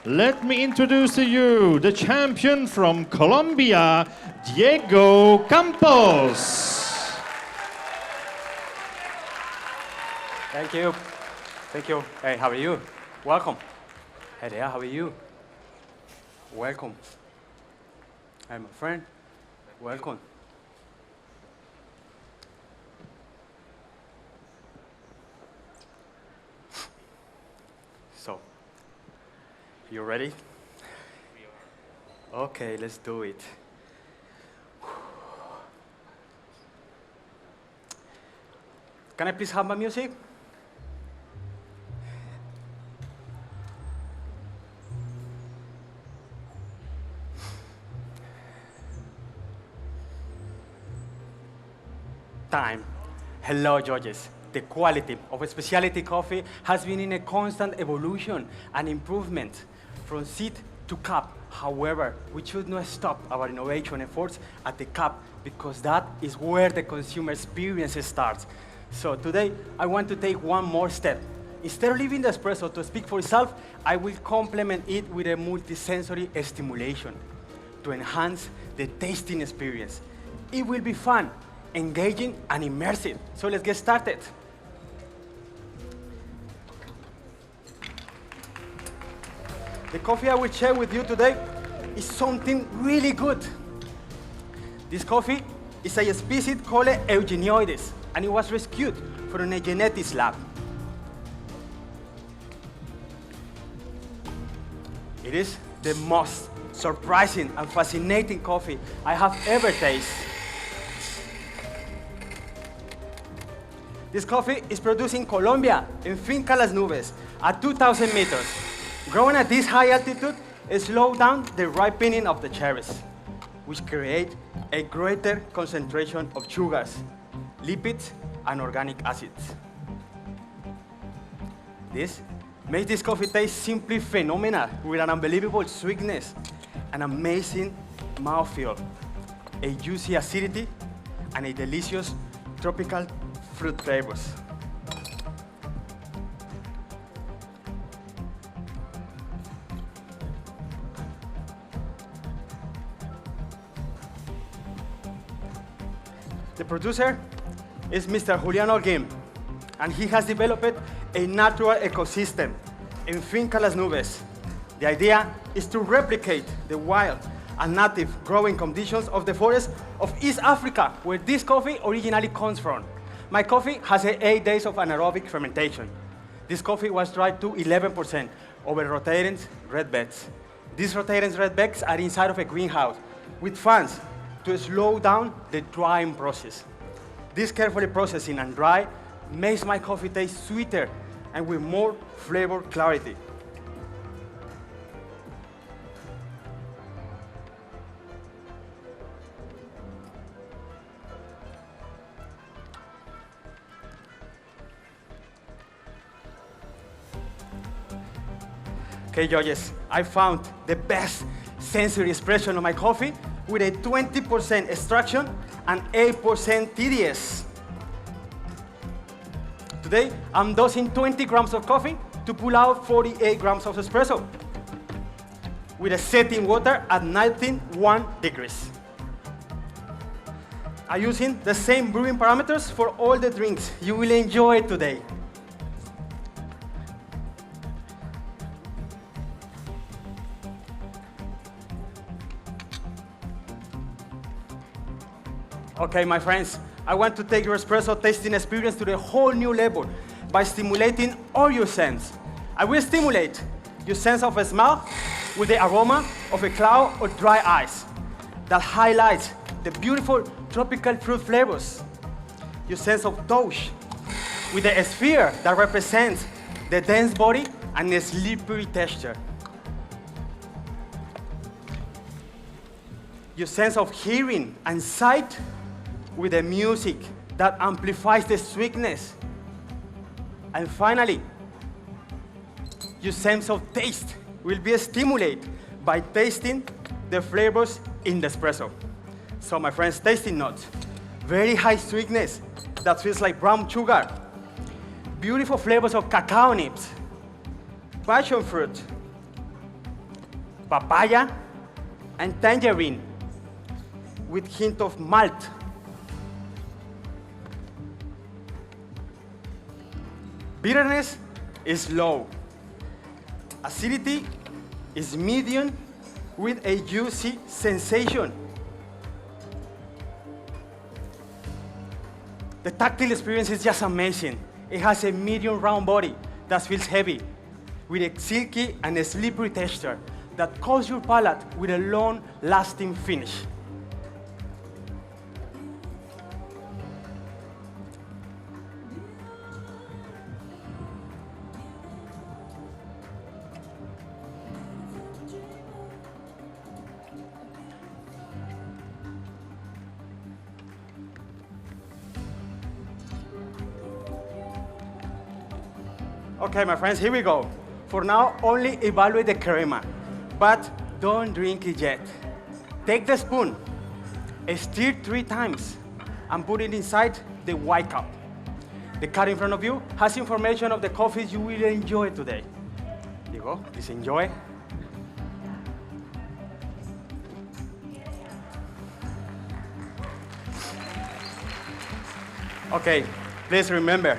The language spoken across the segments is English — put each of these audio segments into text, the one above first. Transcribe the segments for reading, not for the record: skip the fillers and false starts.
let me introduce to you the champion from Colombia, Diego Campos. Thank you. Thank you. Hey, how are you? Welcome. Hey there, how are you? Welcome. Hey, my friend. Welcome. So, you ready? Okay, let's do it. Can I please have my music? Time. Hello, Georges. The quality of a specialty coffee has been in a constant evolution and improvement from seed to cup. However, we should not stop our innovation efforts at the cup because that is where the consumer experience starts. So today, I want to take one more step. Instead of leaving the espresso to speak for itself, I will complement it with a multisensory stimulation to enhance the tasting experience. It will be fun, engaging, and immersive. So let's get started. The coffee I will share with you today is something really good. This coffee is a species called Eugenioides, and it was rescued from a genetics lab. It is the most surprising and fascinating coffee I have ever tasted. This coffee is produced in Colombia, in Finca Las Nubes, at 2,000 meters. Growing at this high altitude slows down the ripening of the cherries, which create a greater concentration of sugars, lipids, and organic acids. This makes this coffee taste simply phenomenal, with an unbelievable sweetness, an amazing mouthfeel, a juicy acidity, and a delicious tropical fruit flavors. The producer is Mr. Julian Holguin, and he has developed a natural ecosystem in Finca Las Nubes. The idea is to replicate the wild and native growing conditions of the forests of East Africa, where this coffee originally comes from. My coffee has 8 days of anaerobic fermentation. This coffee was dried to 11% over rotating red beds. These rotating red beds are inside of a greenhouse with fans to slow down the drying process. This carefully processing and dry makes my coffee taste sweeter and with more flavor clarity. Okay, Georges, I found the best sensory expression of my coffee with a 20% extraction and 8% TDS. Today, I'm dosing 20 grams of coffee to pull out 48 grams of espresso with a setting water at 91 degrees. I'm using the same brewing parameters for all the drinks you will enjoy today. Okay, my friends, I want to take your espresso tasting experience to the whole new level by stimulating all your senses. I will stimulate your sense of smell with the aroma of a cloud of dry ice that highlights the beautiful tropical fruit flavors. Your sense of touch with the sphere that represents the dense body and the slippery texture. Your sense of hearing and sight with the music that amplifies the sweetness. And finally, your sense of taste will be stimulated by tasting the flavors in the espresso. So my friends, tasting notes. Very high sweetness that feels like brown sugar. Beautiful flavors of cacao nibs, passion fruit, papaya, and tangerine with hint of malt. Bitterness is low. Acidity is medium with a juicy sensation. The tactile experience is just amazing. It has a medium round body that feels heavy, with a silky and a slippery texture that coats your palate with a long-lasting finish. Okay, my friends, here we go. For now, only evaluate the crema, but don't drink it yet. Take the spoon, stir 3 times, and put it inside the white cup. The card in front of you has information of the coffees you will enjoy today. There you go, please enjoy. Okay, please remember,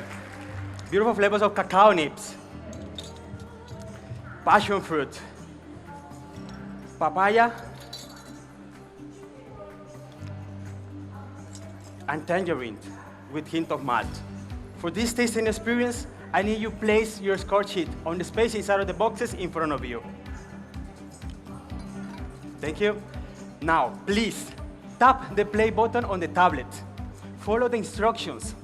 beautiful flavors of cacao nibs, passion fruit, papaya, and tangerine with hint of malt. For this tasting experience, I need you place your score sheet on the space inside of the boxes in front of you. Thank you. Now, please, tap the play button on the tablet. Follow the instructions,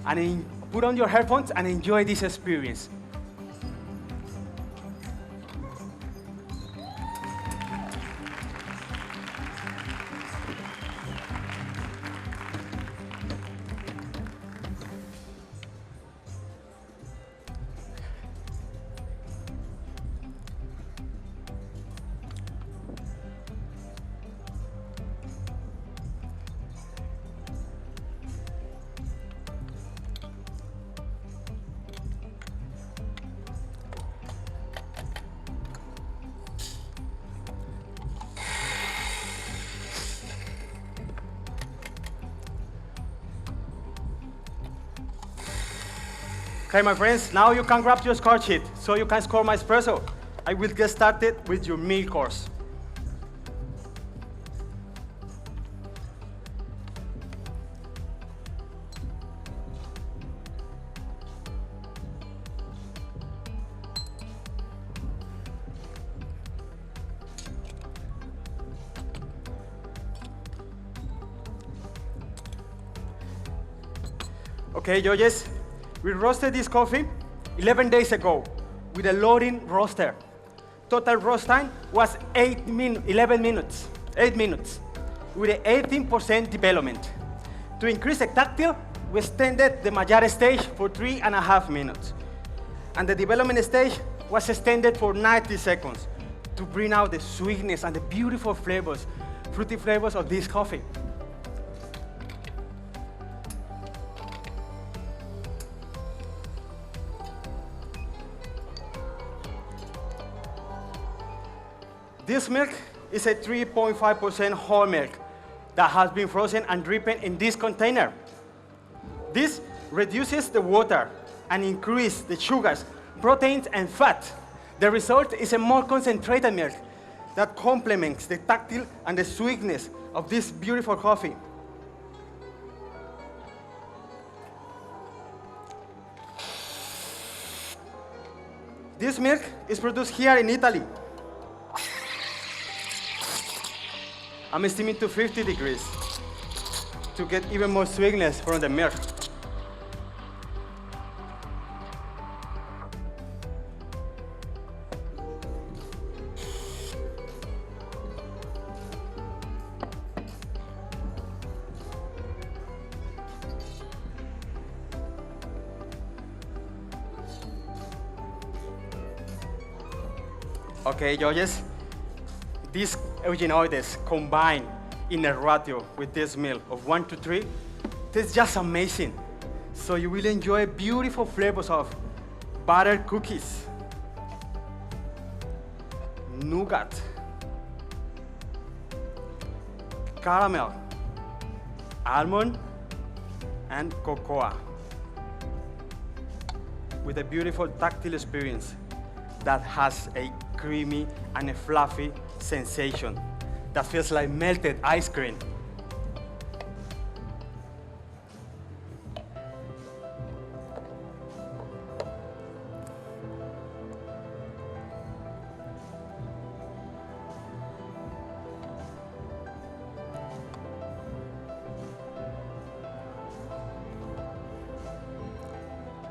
and put on your headphones and enjoy this experience. Okay, my friends, now you can grab your score sheet so you can score my espresso. I will get started with your meal course. Okay, judges, we roasted this coffee 11 days ago with a loading roaster. Total roast time was 11 minutes, 8 minutes, with an 18% development. To increase the tactile, we extended the Maillard stage for 3.5 minutes. And the development stage was extended for 90 seconds to bring out the sweetness and the beautiful flavors, fruity flavors of this coffee. This milk is a 3.5% whole milk that has been frozen and dripping in this container. This reduces the water and increases the sugars, proteins, and fat. The result is a more concentrated milk that complements the tactile and the sweetness of this beautiful coffee. This milk is produced here in Italy. I'm steaming to 50 degrees to get even more sweetness from the milk. Okay, judges, these originoides combined in a ratio with this milk of 1:3, it's just amazing. So you will enjoy beautiful flavors of buttered cookies, nougat, caramel, almond, and cocoa, with a beautiful tactile experience that has a creamy and a fluffy sensation that feels like melted ice cream.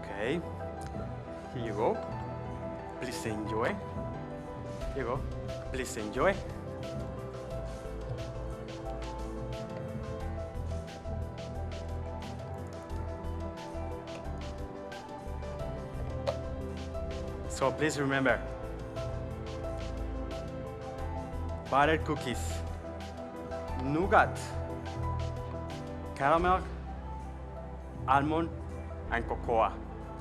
Okay, here you go. Please enjoy. Here you go. Please enjoy. So please remember, buttered cookies, nougat, caramel, almond, and cocoa,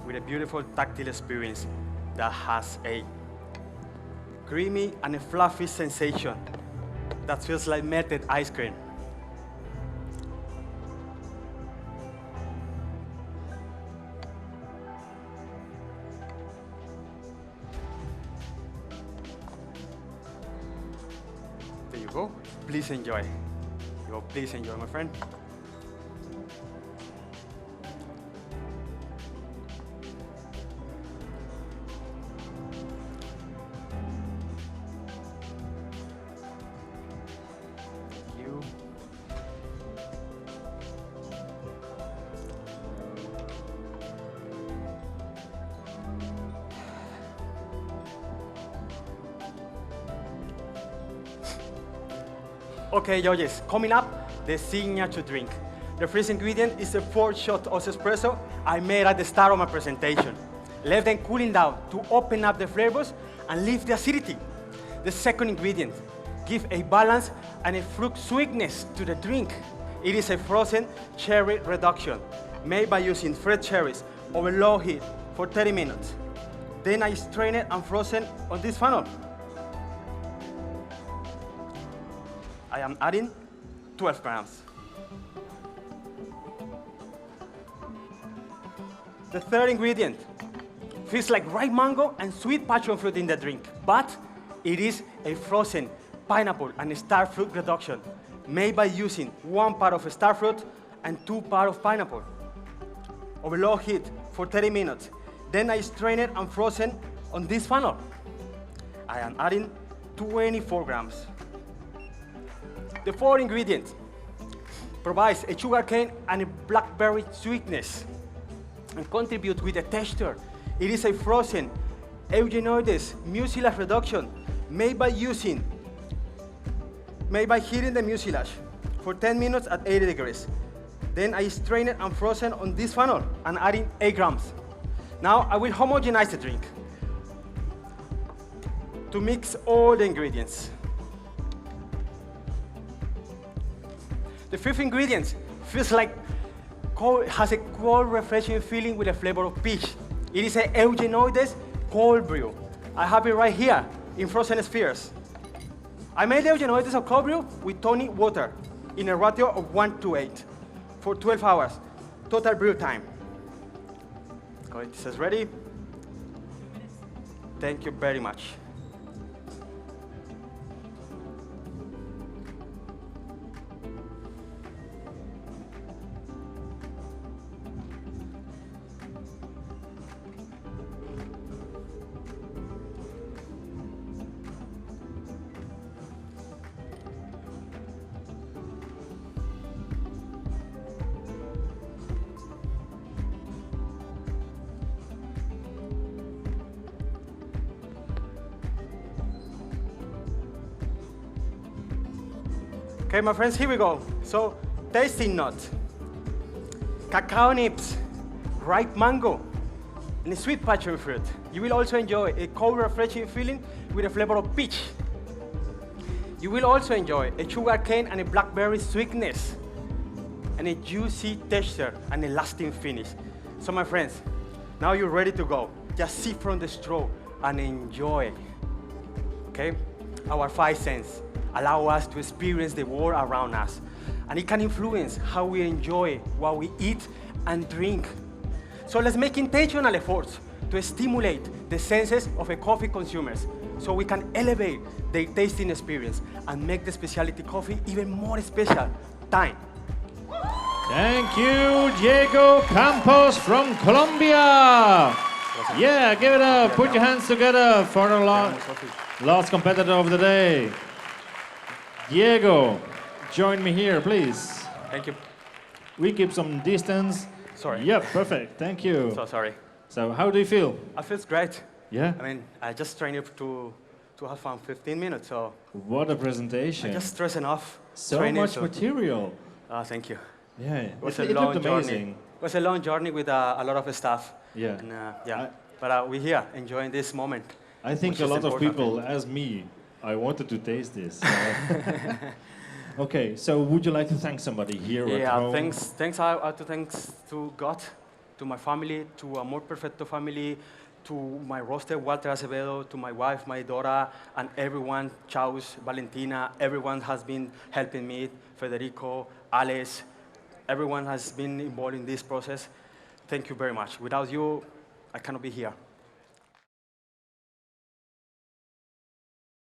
with a beautiful tactile experience that has a creamy and a fluffy sensation that feels like melted ice cream. There you go. Please enjoy. There you go. Please enjoy, my friend. Okay, judges, coming up, the signature drink. The first ingredient is a 4-shot of espresso I made at the start of my presentation. Left them cooling down to open up the flavors and leave the acidity. The second ingredient, give a balance and a fruit sweetness to the drink. It is a frozen cherry reduction made by using fresh cherries over low heat for 30 minutes. Then I strain it and frozen on this funnel. I am adding 12 grams. The third ingredient feels like ripe mango and sweet passion fruit in the drink, but it is a frozen pineapple and star fruit reduction made by using 1 part of star fruit and 2 parts of pineapple over low heat for 30 minutes. Then I strain it and frozen on this funnel. I am adding 24 grams. The fourth ingredient provides a sugarcane and a blackberry sweetness and contributes with the texture. It is a frozen eugenoides mucilage reduction made by heating the mucilage for 10 minutes at 80 degrees. Then I strain it and frozen on this funnel and adding 8 grams. Now I will homogenize the drink to mix all the ingredients. The fifth ingredient feels like has a cold, refreshing feeling with a flavor of peach. It is a eugenoides cold brew. I have it right here in frozen spheres. I made the eugenoides of cold brew with tonic water in a ratio of 1:8 for 12 hours, total brew time. Okay, this is ready. Thank you very much. Okay, my friends, here we go. So, tasting note, cacao nibs, ripe mango, and a sweet passion fruit. You will also enjoy a cold, refreshing feeling with a flavor of peach. You will also enjoy a sugar cane and a blackberry sweetness, and a juicy texture and a lasting finish. So, my friends, now you're ready to go. Just sip from the straw and enjoy. Okay? our five senses, allow us to experience the world around us. And it can influence how we enjoy what we eat and drink. So let's make intentional efforts to stimulate the senses of a coffee consumers so we can elevate their tasting experience and make the specialty coffee even more special. Time. Thank you, Diego Campos from Colombia. Yeah, give it up. Put your hands together for the last competitor of the day. Diego, join me here, please. Thank you. We keep some distance. Sorry. Yep, perfect. Thank you. So sorry. So, how do you feel? I feel great. Yeah? I mean, I just trained to have fun 15 minutes, so What a presentation. I just stress enough. So training, much material. Thank you. Yeah, It was it a long looked journey. amazing. It was a long journey with a lot of staff. Yeah. And, but we're here enjoying this moment. I think which a is lot of important. people, as me, I wanted to taste this. Okay, so would you like to thank somebody here at Yeah, home? thanks. I have to thanks to God, to my family, to Amor Perfecto family, to my roster, Walter Acevedo, to my wife, my daughter, and everyone, Chaus, Valentina, everyone has been helping me, Federico, Alex, everyone has been involved in this process. Thank you very much. Without you, I cannot be here.